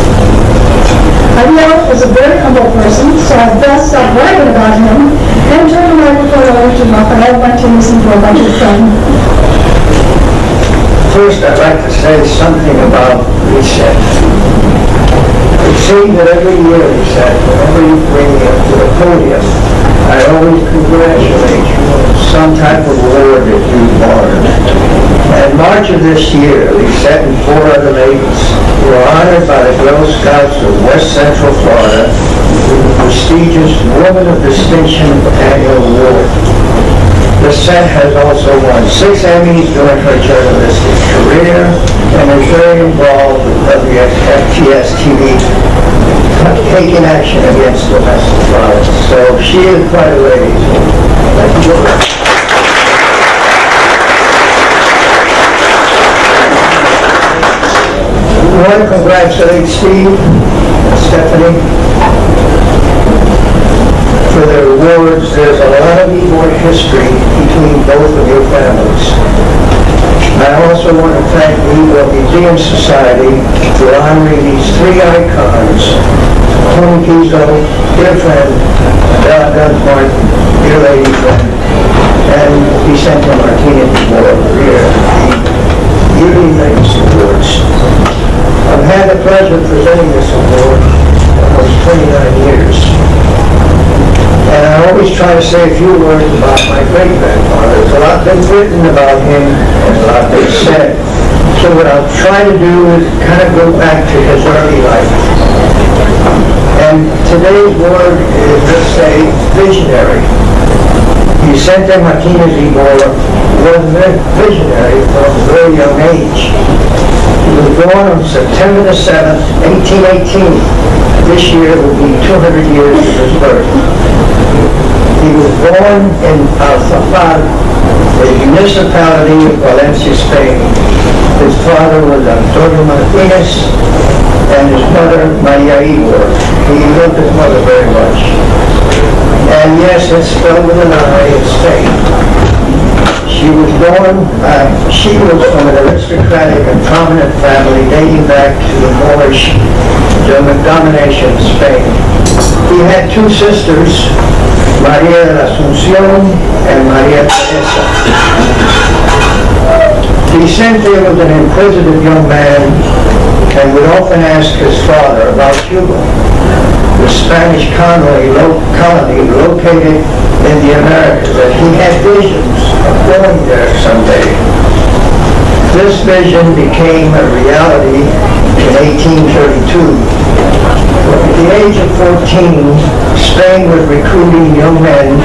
Ariel is a very humble person, so I best stop bragging about him and turn the microphone over to Martinez-Ybor, my good friend. First, I'd like to say something about Vicente. It seems that every year, he said, whenever you bring me up to the podium, I always congratulate you on some type of award that you've won. In March of this year, Vicente and 4 other ladies were honored by the Girl Scouts of West Central Florida with the prestigious Woman of Distinction Annual Award. Vicente has also won 6 Emmys during her journalistic career and is very involved with WFTS TV, taking action against domestic violence. So she is quite a lady. Thank you. I want to congratulate Steve and Stephanie for their awards. There's a lot of Ybor history between both of your families. I also want to thank the Ybor Museum Society for honoring these 3 icons, Tony Pizzo, dear friend, Adela Gonzmart, dear lady friend, and Vicente Martinez-Ybor, the Yearly Legacy Awards. I've had the pleasure of presenting this award for almost 29 years. And I always try to say a few words about my great-grandfather, a lot been written about him and a lot been said. So what I'll try to do is kind of go back to his early life. And today's word is, let's say, visionary. Vicente Martinez-Ybor was a visionary from a very young age. He was born on September the 7th, 1818. This year will be 200 years of his birth. He was born in Alzafar, a municipality of Valencia, Spain. His father was Antonio Martinez and his mother, Martinez-Ybor. He loved his mother very much. And yes, it's spelled with an I in Spain. She was from an aristocratic and prominent family dating back to the Moorish German domination of Spain. He had two sisters, Maria de la Asunción and Maria Teresa. Vicente was an inquisitive young man and would often ask his father about Cuba, the Spanish colony located in the Americas, that he had visions of going there someday. This vision became a reality in 1832. At the age of 14, Spain was recruiting young men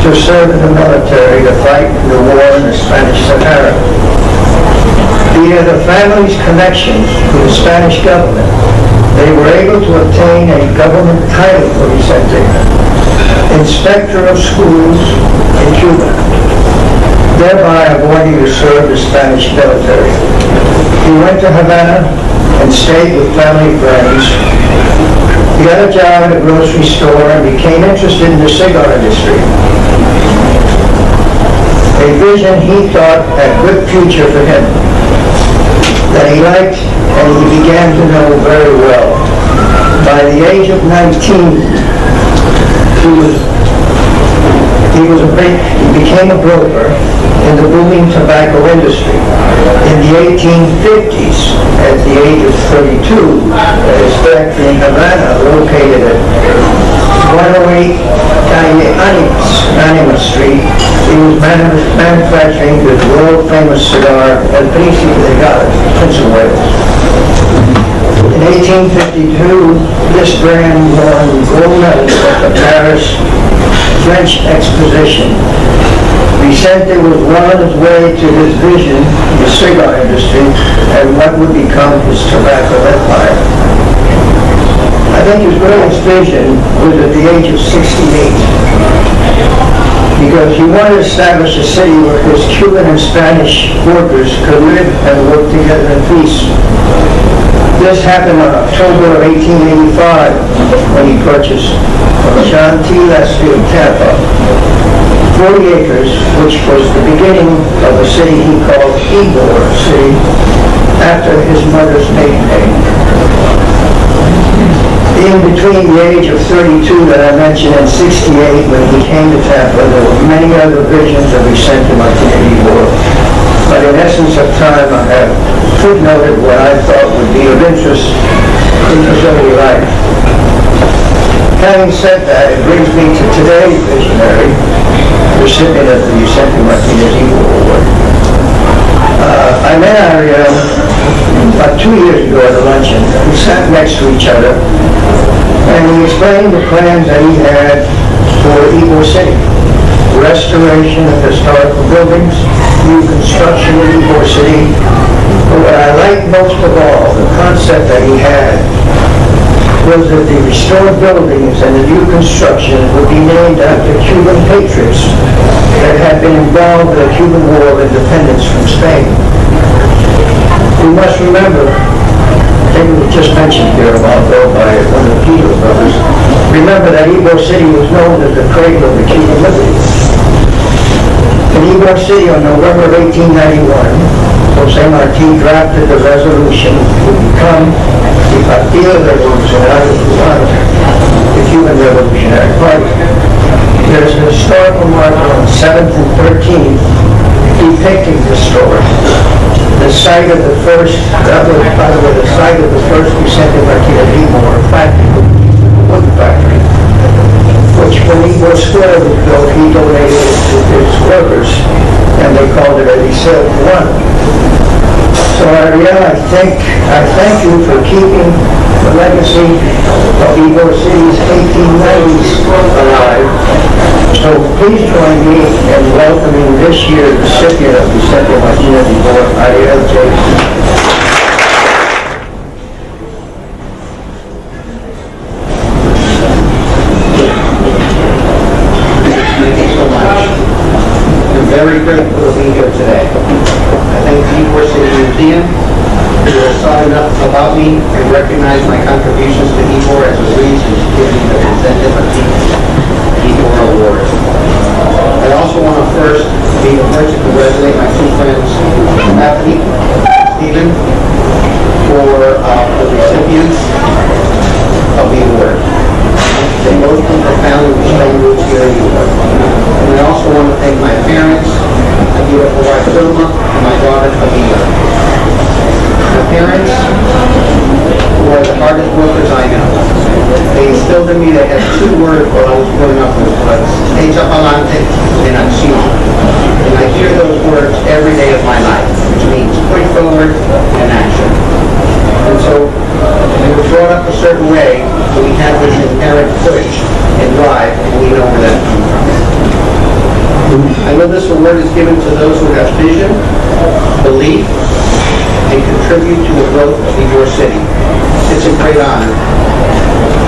to serve in the military to fight in the war in the Spanish Sahara. Via the family's connections with the Spanish government, they were able to obtain a government title for Vicente, Inspector of Schools in Cuba, thereby avoiding to serve the Spanish military. He went to Havana and stayed with family friends. He got a job at a grocery store and became interested in the cigar industry. A vision he thought had good future for him, that he liked and he began to know very well. By the age of 19, he became a broker in the booming tobacco industry. In the 1850s, at the age of 32, at his factory in Havana, located at 108 Calle Anima Street, he was manufacturing the world-famous cigar El Príncipe de Gales, Prince of Wales. In 1852, this brand won gold medals at the Paris French Exposition. Vicente was well on his way to his vision, the cigar industry, and what would become his tobacco empire. I think his greatest vision was at the age of 68, because he wanted to establish a city where his Cuban and Spanish workers could live and work together in peace. This happened in October of 1885 when he purchased from John T. Leslie of Tampa 40 acres, which was the beginning of a city he called Ybor City, after his mother's maiden name. In between the age of 32 that I mentioned and 68 when he came to Tampa, there were many other visions of Vicente Martinez-Ybor. But in essence of time, I have footnoted what I thought would be of interest in his early life. Having said that, it brings me to today's visionary, recipient of the Vicente Martinez-Ybor Award. I met Ariel about 2 years ago at a luncheon. We sat next to each other, and he explained the plans that he had for Ybor City. Restoration of historical buildings, new construction in Ybor City. But what I liked most of all, the concept that he had, was that the restored buildings and the new construction would be named after Cuban patriots that had been involved in the Cuban War of Independence from Spain. We must remember, I think it was just mentioned here a while ago by one of the Pizzo brothers, remember that Ybor City was known as the cradle of the Cuban liberty. In Ybor City on November of 1891, Jose Marti drafted the resolution to become the Partido Revolucionario Cubano, the Cuban Revolutionary Party. There's an historical marker on 7th and 13th depicting the story. The site of the first, by the way, the site of the first Vicente Martinez-Ybor factory, wood factory, which when Ybor Square was built, he donated it to his workers. and they called it a Liceo One. So Ariel, I thank you for keeping the legacy of Ybor City's 1890s alive. So please join me in welcoming this year's recipient of Vicente Martinez-Ybor, Ariel J. Very grateful to be here today. I thank the Ybor City Museum who has thought enough about me and recognized my contributions to Ybor as a reason to give me the Vicente Martinez-Ybor Award. I also want to first be the first to congratulate my two friends, Anthony and Stephen, for the recipients of the award. They both come profoundly with strong roots here in Ybor. And I also want to thank my parents, my beautiful wife Wilma, and my daughter Adela. My parents were the hardest workers I know. They instilled in me, they had two words while I was growing up, was echa pa'lante and acción. And I hear those words every day of my life, which means push forward and action. And so we were brought up a certain way, so we have this inherent push and drive, and we know where that comes from. I know this award is given to those who have vision, belief, and contribute to the growth of Ybor City. It's a great honor.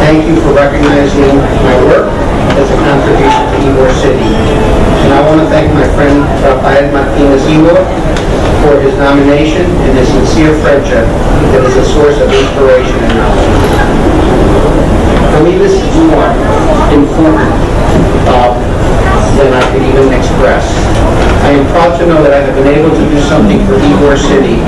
Thank you for recognizing my work as a contribution to Ybor City. And I want to thank my friend Rafael Martinez-Ybor for his nomination and his sincere friendship that is a source of inspiration and knowledge. For me, this is more important than I could even express. I am proud to know that I have been able to do something for Ybor City,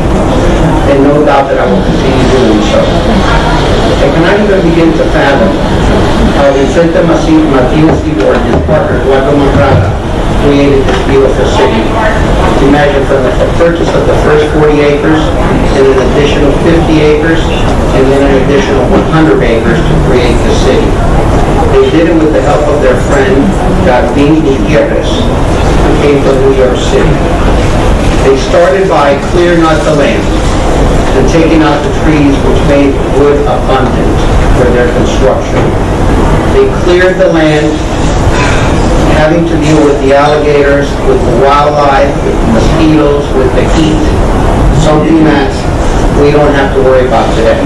and no doubt that I will continue doing so. I cannot even begin to fathom how Vicente Martinez-Ybor and his partner, Gonzmart, created this beautiful city. Imagine from the purchase of the first 40 acres, and an additional 50 acres, and then an additional 100 acres to create the city. They did it with the help of their friend, Gutierrez, who came from New York City. They started by clearing out the land and taking out the trees which made wood abundant for their construction. They cleared the land, having to deal with the alligators, with the wildlife, with the mosquitoes, with the heat, something that we don't have to worry about today.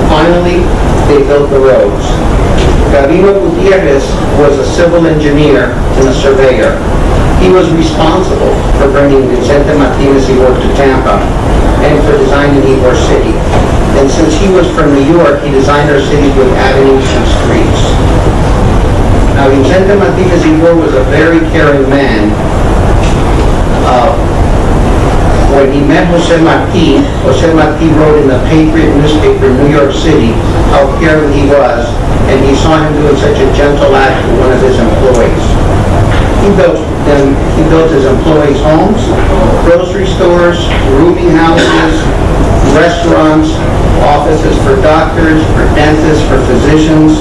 Finally, they built the roads. Gutierrez was a civil engineer and a surveyor. He was responsible for bringing Vicente Martinez-Ybor to Tampa and for designing Ybor City. And since he was from New York, he designed our cities with avenues and streets. Now, Vicente Martinez-Ybor was a very caring man. When he met Jose Marti wrote in the Patriot newspaper in New York City how caring he was, and he saw him doing such a gentle act to one of his employees. He built his employees' homes, grocery stores, rooming houses, restaurants, offices for doctors, for dentists, for physicians,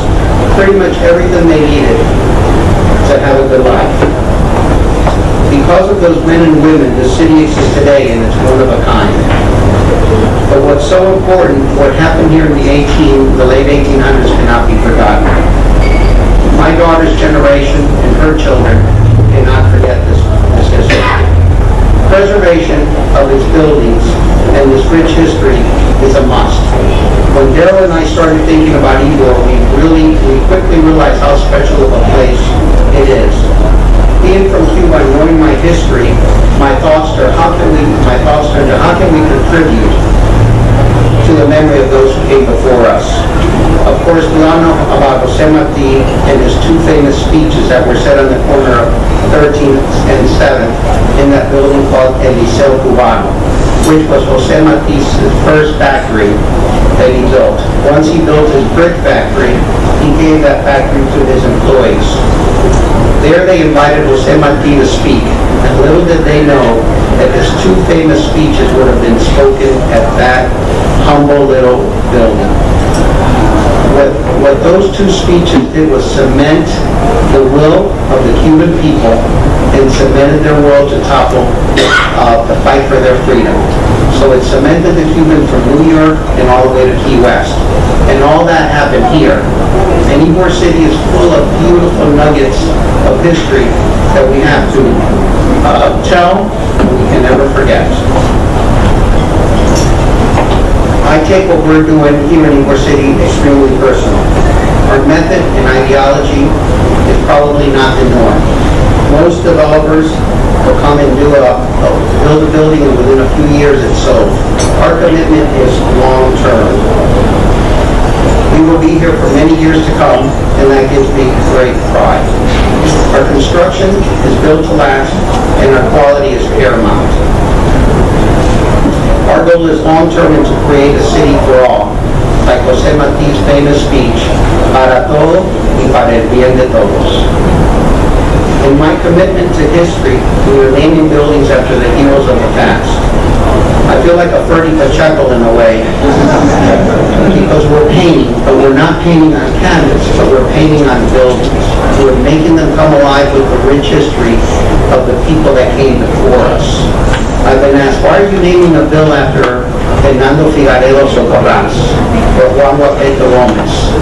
pretty much everything they needed to have a good life. Because of those men and women, the city exists today, and it's one of a kind. But what's so important, what happened here in the late 1800s cannot be forgotten. My daughter's generation and her children cannot forget this history. Preservation of its buildings and this rich history is a must. When Daryl and I started thinking about Ybor, we quickly realized how special of a place it is. Being from Cuba and knowing my history, my thoughts turned to how can we contribute to the memory of those who came before us. Of course, we all know about Jose Marti and his two famous speeches that were said on the corner of 13th and 7th in that building called El Liceo Cubano, which was Jose Marti's first factory that he built. Once he built his brick factory, he gave that factory to his employees. There they invited Jose Marti to speak, and little did they know that his two famous speeches would have been spoken at that humble little building. What those two speeches did was cement the will of the Cuban people and cemented their will to topple the fight for their freedom. So it cemented the Cuban from New York and all the way to Key West. And all that happened here. And Ybor City is full of beautiful nuggets of history that we have to tell and we can never forget. I take what we're doing here in Ybor City extremely personal. Our method and ideology is probably not the norm. Most developers will come and build a building and within a few years it's sold. Our commitment is long-term. We will be here for many years to come, and that gives me great pride. Our construction is built to last, and our quality is paramount. Our goal is long-term and to create a city for all, like José Martí's famous speech, para todo y para el bien de todos. In my commitment to history, we are naming buildings after the heroes of the past. I feel like a Ferdy Pacheco in a way, because we're painting, but we're not painting on canvas, but we're painting on buildings. We're making them come alive with the rich history of the people that came before us. I've been asked, why are you naming a bill after Fernando Figueredo Socorras or Juan Guapete Gómez?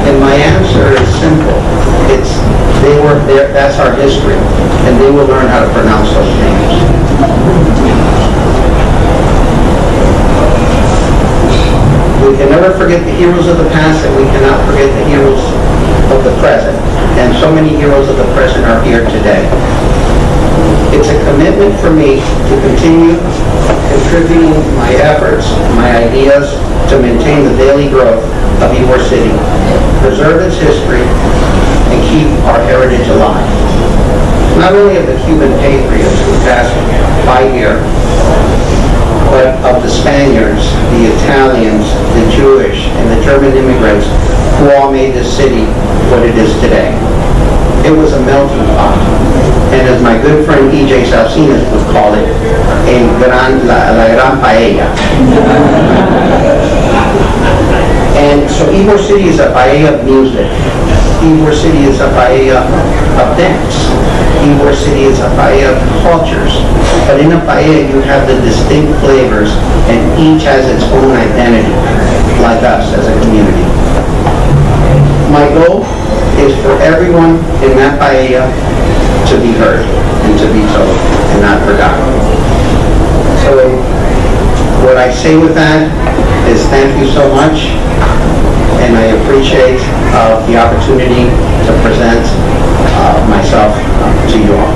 And my answer is simple. They were there, that's our history, and they will learn how to pronounce those names. We can never forget the heroes of the past, and we cannot forget the heroes of the present. And so many heroes of the present are here today. It's a commitment for me to continue contributing my efforts, my ideas, to maintain the daily growth of Ybor City, preserve its history, and keep our heritage alive. Not only of the Cuban patriots who passed by here, but of the Spaniards, the Italians, the Jewish, and the German immigrants who all made this city what it is today. It was a melting pot. And as my good friend E.J. Salcinas would call it, la gran paella. And so Ybor City is a paella of music. Ybor City is a paella of dance. Ybor City is a paella of cultures. But in a paella you have the distinct flavors and each has its own identity, like us as a community. My goal is for everyone in that paella to be heard and to be told and not forgotten. So what I say with that is thank you so much, and I appreciate the opportunity to present myself to you all.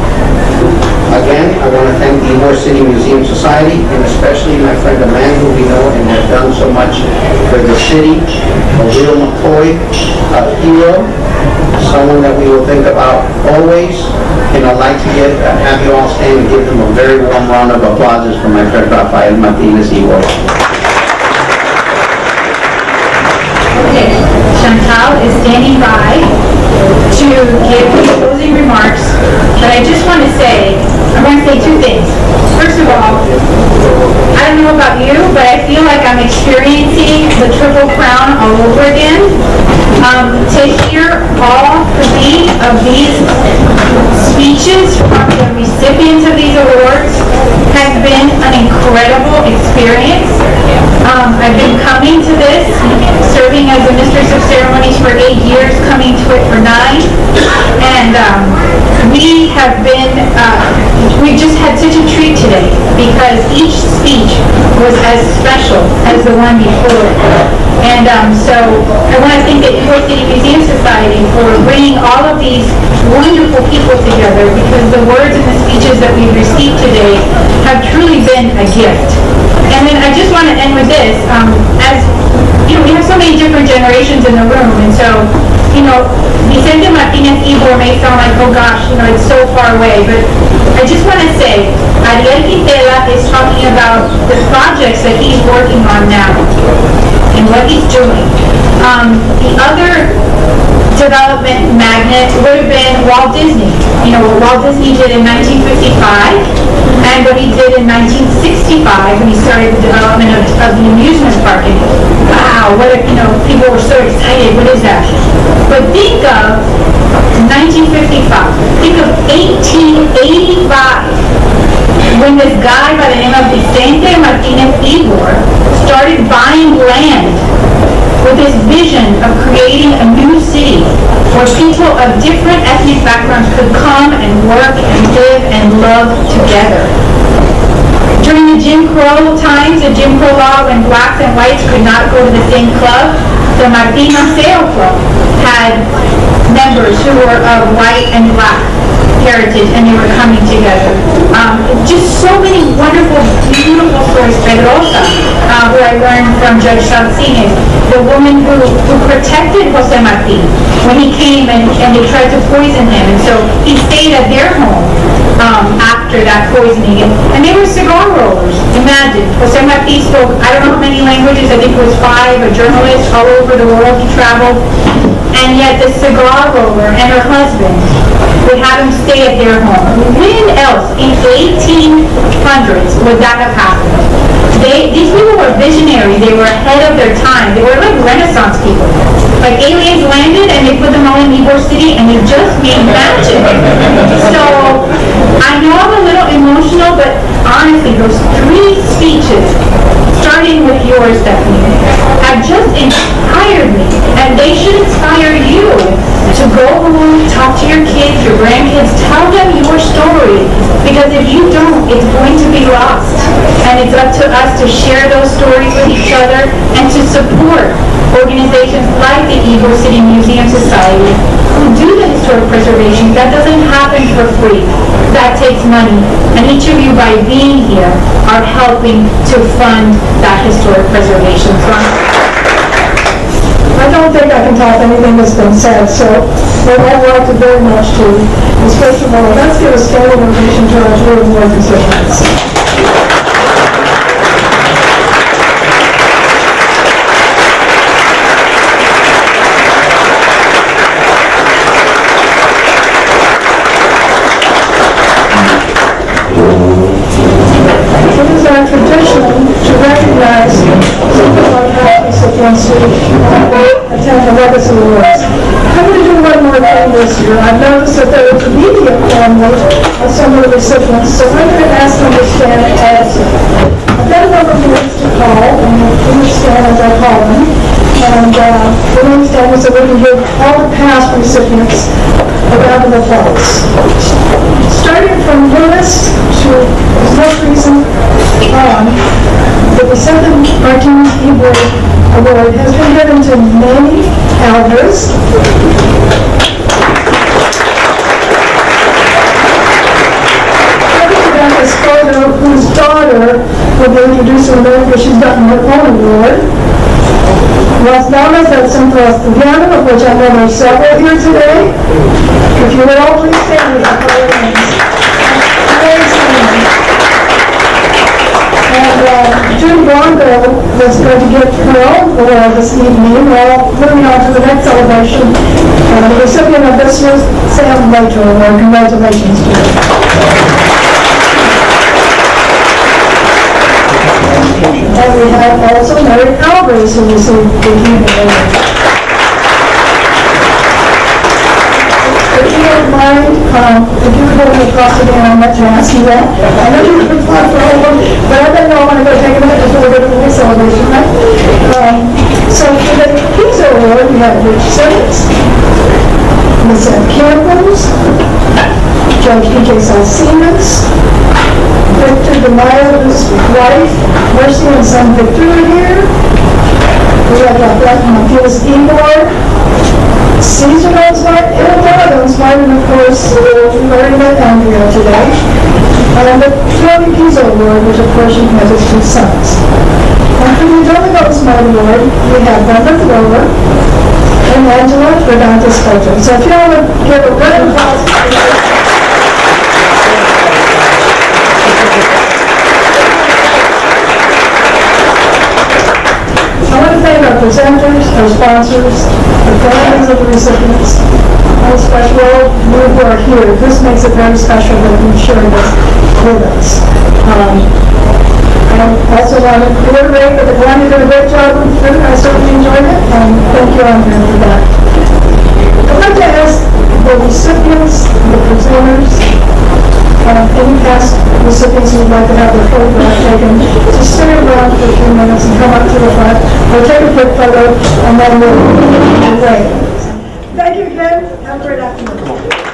Again, I want to thank the Ybor City Museum Society, and especially my friend, a man who we know and has done so much for the city, a real McCoy, a hero, someone that we will think about always. And I'd like to have you all stand and give them a very warm round of applause for my friend Rafael Martinez-Ybor. Okay, Chantal is standing by to give closing remarks, but I just want to say, I want to say two things. First of all, I don't know about you, but I feel like I'm experiencing the Triple Crown all over again. To hear all three of these speeches from the recipients of these awards has been an incredible experience. I've been coming to this, serving as a mistress of ceremonies for 8 years, coming to it for 9. And we have been, we just had such a treat today because each speech was as special as the one before it. And so I want to thank the Ybor City Museum Society for bringing all of these wonderful people together, because the words and the speeches that we've received today have truly been a gift. And then I just want to end with this. As you know, we have so many different generations in the room, and so, you know, Vicente Martinez-Ybor may sound like, oh gosh, you know, it's so far away, but I just want to say, Ariel Quintela is talking about the projects that he's working on now and what he's doing. The other development magnet would have been Walt Disney. You know, what Walt Disney did in 1955 and what he did in 1965 when he started the development of the amusement park. And wow, what if, people were so excited, what is that? But think of 1955, think of 1885, when this guy by the name of Vicente Martinez-Ybor started buying land with this vision of creating a new city where people of different ethnic backgrounds could come and work and live and love together. During the Jim Crow times, the Jim Crow law, when blacks and whites could not go to the same club, the Martinez-Ybor Club had members who were of white and black heritage, and they were coming together. Just so many wonderful, beautiful stories. Pedrosa, who I learned from Judge Salcines, the woman who protected Jose Martin when he came and they tried to poison him, and so he stayed at their home after that poisoning. And they were cigar rollers. Imagine, Jose Martin spoke, I don't know how many languages, I think it was 5, a journalist all over the world, he traveled, and yet the cigar roller and her husband would have him stay at their home. When else in 1800s would that have happened? These people were visionary. They were ahead of their time. They were like Renaissance people. Like aliens landed and they put them all in Ybor City and they just made magic. So I know I'm a little emotional, but honestly, those 3 speeches, starting with yours, Stephanie, have just inspired me. And they should inspire you to go home, talk to your kids, your grandkids, tell them your story. Because if you don't, it's going to be lost. And it's up to us to share those stories with each other and to support organizations like the Ybor City Museum Society who do the historic preservation. That doesn't happen for free. That takes money. And each of you, by being here, are helping to fund that historic preservation. So I don't think I can top anything that's been said, so what I'd like to very much do is, first of all, let's give a standing ovation to our Jordan Board constituents. It is our tradition to recognize people like health recipients who attend the Legacy Awards. I'm going to do one more thing this year. I've noticed that there is a media family of some of the recipients, so I'm going to ask them to stand also. I've got a number of names to call, and please stand as I call them. And the names stand so we can give all the past recipients a round of applause. Starting from newest to his most recent on, the Vicente Martinez-Ybor Award has been given to many elders. Photo, whose daughter will be introducing her because she's gotten her own award. Las Damas del Centro Agliano, of which I know there are several here today. If you would all please stand with our names. And June Bronco was going to get her own award this evening. Well, moving on to the next celebration. The recipient of this year's Sam Later Award. Congratulations to her. And we have also Mary Alvarez, who received the Human Award. If you don't mind, if you would go across again, I meant to ask you that. I know you can talk for all of them, but I didn't know I want to go take a minute before we go to the next celebration, right? So for the Pizzo Award, we have Rich Simmons, Ms. Ed Campbell's, Judge E.J. Salcines, Victor DeMayo's wife, Mercy and son Victor are here. We have Martinez-Ybor, Caesar Gonzmart, and Adela Gonzmart, and of course, we already met Andrea today. And the Tony Pizzo Award, which of course she has his 2 sons. And for the Adela Gonzmart Award, we have Brenda Thrower and Angela Verdantes Culture. So if you all would give a round of applause. I want to thank our presenters, our sponsors, the families of the recipients, and especially all you who are here. This makes it very special that you're sharing this with us. I also also want to reiterate that the Agliano did a great job with the food. I certainly enjoyed it, and thank you, Andrea, for that. I'd like to ask the recipients, the presenters, any past recipients who would like to have their photograph taken, to stay around for a few minutes and come up to the front. We'll take a quick photo, and then we'll away. Thank you again. Have a great afternoon.